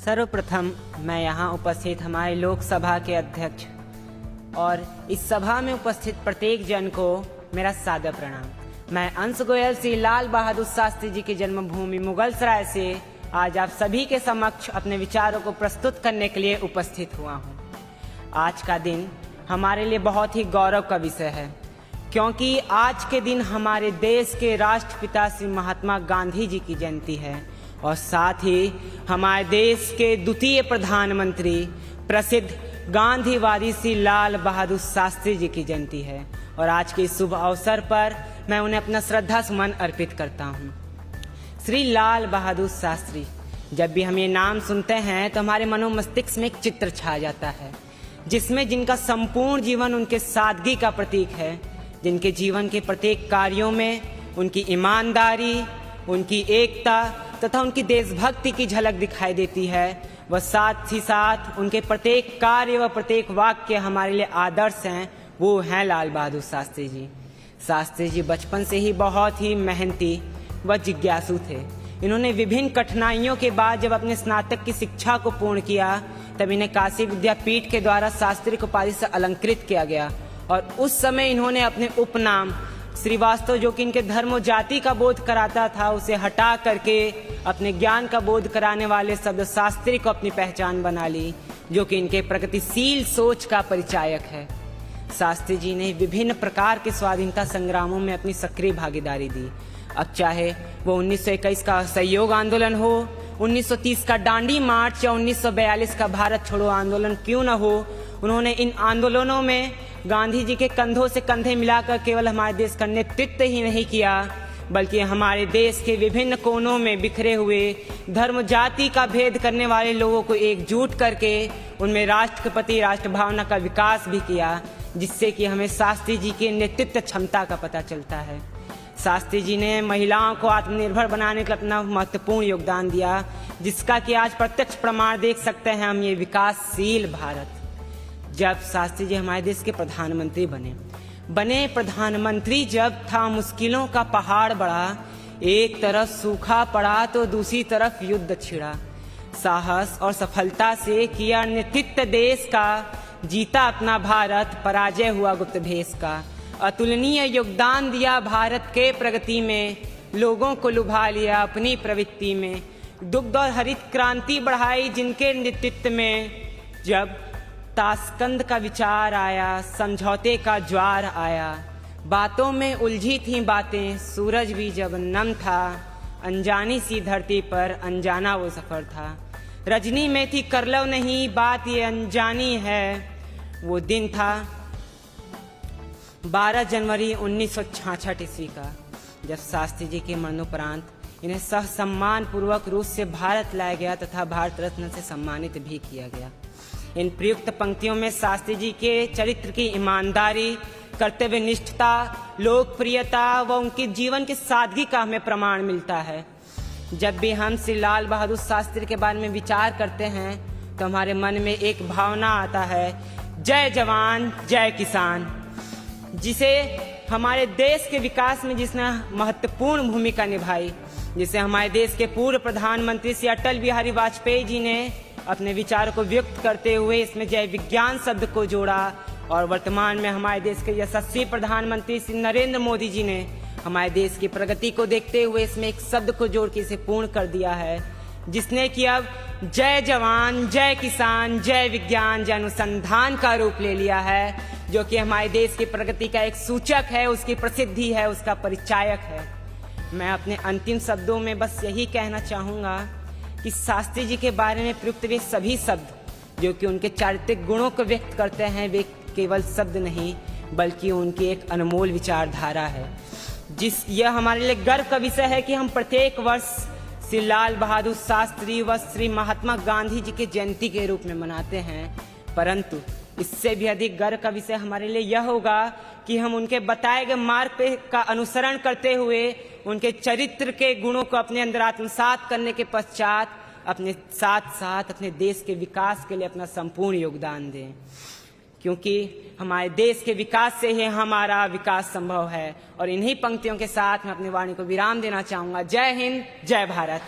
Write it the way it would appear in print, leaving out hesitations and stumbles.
सर्वप्रथम मैं यहाँ उपस्थित हमारे लोकसभा के अध्यक्ष और इस सभा में उपस्थित प्रत्येक जन को मेरा सादर प्रणाम। मैं अंश गोयल श्री लाल बहादुर शास्त्री जी की जन्मभूमि मुगलसराय से आज आप सभी के समक्ष अपने विचारों को प्रस्तुत करने के लिए उपस्थित हुआ हूँ। आज का दिन हमारे लिए बहुत ही गौरव का विषय है, क्योंकि आज के दिन हमारे देश के राष्ट्रपिता श्री महात्मा गांधी जी की जयंती है और साथ ही हमारे देश के द्वितीय प्रधानमंत्री प्रसिद्ध गांधीवादी श्री लाल बहादुर शास्त्री जी की जयंती है। और आज के इस शुभ अवसर पर मैं उन्हें अपना श्रद्धा सुमन अर्पित करता हूँ। श्री लाल बहादुर शास्त्री, जब भी हम ये नाम सुनते हैं तो हमारे मनोमस्तिष्क में एक चित्र छा जाता है, जिसमें जिनका संपूर्ण जीवन उनके सादगी का प्रतीक है, जिनके जीवन के प्रत्येक कार्यों में उनकी ईमानदारी, उनकी एकता तथा उनकी देशभक्ति की झलक दिखाई देती है। वह साथ ही साथ उनके प्रत्येक कार्य व प्रत्येक वाक्य हमारे लिए आदर्श हैं। वो हैं लाल बहादुर शास्त्री जी। शास्त्री जी बचपन से ही बहुत ही मेहनती व जिज्ञासु थे। इन्होंने विभिन्न कठिनाइयों के बाद जब अपने स्नातक की शिक्षा को पूर्ण किया, तब इन्हें काशी विद्यापीठ के द्वारा शास्त्री की उपाधि से अलंकृत किया गया और उस समय इन्होंने अपने उपनाम श्रीवास्तव, जो कि इनके धर्म और जाति का बोध कराता था, उसे हटा करके अपने ज्ञान का बोध कराने वाले शब्द शास्त्री को अपनी पहचान बना ली, जो कि इनके प्रगतिशील सोच का परिचायक है। शास्त्री जी ने विभिन्न प्रकार के स्वाधीनता संग्रामों में अपनी सक्रिय भागीदारी दी। अब चाहे वो 1921 का असहयोग आंदोलन हो, 1930 का दांडी मार्च या 1942 का भारत छोड़ो आंदोलन क्यों न हो, उन्होंने इन आंदोलनों में गांधी जी के कंधों से कंधे मिलाकर केवल हमारे देश का नेतृत्व ही नहीं किया, बल्कि हमारे देश के विभिन्न कोनों में बिखरे हुए धर्म जाति का भेद करने वाले लोगों को एकजुट करके उनमें राष्ट्र के प्रति राष्ट्र भावना का विकास भी किया, जिससे कि हमें शास्त्री जी की नेतृत्व क्षमता का पता चलता है। शास्त्री जी ने महिलाओं को आत्मनिर्भर बनाने के लिए अपना महत्वपूर्ण योगदान दिया, जिसका कि आज प्रत्यक्ष प्रमाण देख सकते हैं हम, ये विकासशील भारत। जब शास्त्री जी हमारे देश के प्रधानमंत्री बने प्रधानमंत्री जब था, मुश्किलों का पहाड़ बढ़ा, एक तरफ सूखा पड़ा तो दूसरी तरफ युद्ध छिड़ा। साहस और सफलता से किया नेतृत्व देश का, जीता अपना भारत, पराजय हुआ गुप्त भेष का। अतुलनीय योगदान दिया भारत के प्रगति में, लोगों को लुभा लिया अपनी प्रवृत्ति में। दुग्ध और हरित क्रांति बढ़ाई जिनके नेतृत्व में। जब ताशकंद का विचार आया, समझौते का ज्वार आया, बातों में उलझी थी बातें, सूरज भी जब नम था, अनजानी सी धरती पर अनजाना वो सफर था। रजनी में थी करलव नहीं, बात ये अनजानी है। वो दिन था 12 जनवरी 1966 ईस्वी का, जब शास्त्री जी के मरणोपरांत इन्हें सहसम्मान पूर्वक रूस से भारत लाया गया तथा भारत रत्न से सम्मानित भी किया गया। इन प्रयुक्त पंक्तियों में शास्त्री जी के चरित्र की ईमानदारी, कर्तव्य निष्ठता, लोकप्रियता व उनके जीवन की सादगी का हमें प्रमाण मिलता है। जब भी हम श्री लाल बहादुर शास्त्री के बारे में विचार करते हैं तो हमारे मन में एक भावना आता है, जय जवान जय किसान, जिसे हमारे देश के विकास में जिसने महत्वपूर्ण भूमिका निभाई, जिसे हमारे देश के पूर्व प्रधानमंत्री श्री अटल बिहारी वाजपेयी जी ने अपने विचार को व्यक्त करते हुए इसमें जय विज्ञान शब्द को जोड़ा। और वर्तमान में हमारे देश के यशस्वी प्रधानमंत्री श्री नरेंद्र मोदी जी ने हमारे देश की प्रगति को देखते हुए इसमें एक शब्द को जोड़ के इसे पूर्ण कर दिया है, जिसने कि अब जय जवान जय किसान जय विज्ञान जय अनुसंधान का रूप ले लिया है, जो कि हमारे देश की प्रगति का एक सूचक है, उसकी प्रसिद्धि है, उसका परिचायक है। मैं अपने अंतिम शब्दों में बस यही कहना चाहूँगा कि शास्त्री जी के बारे में प्रयुक्त वे सभी शब्द जो कि उनके चारित्रिक गुणों को व्यक्त करते हैं, वे केवल शब्द नहीं बल्कि उनकी एक अनमोल विचारधारा है। यह हमारे लिए गर्व का विषय है कि हम प्रत्येक वर्ष श्री लाल बहादुर शास्त्री व श्री महात्मा गांधी जी की जयंती के रूप में मनाते हैं, परंतु इससे भी अधिक गर्व का विषय हमारे लिए यह होगा कि हम उनके बताए गए मार्ग पे का अनुसरण करते हुए उनके चरित्र के गुणों को अपने अंदर आत्मसात करने के पश्चात अपने साथ साथ अपने देश के विकास के लिए अपना संपूर्ण योगदान दें, क्योंकि हमारे देश के विकास से ही हमारा विकास संभव है। और इन्हीं पंक्तियों के साथ मैं अपनी वाणी को विराम देना चाहूँगा। जय हिंद, जय भारत।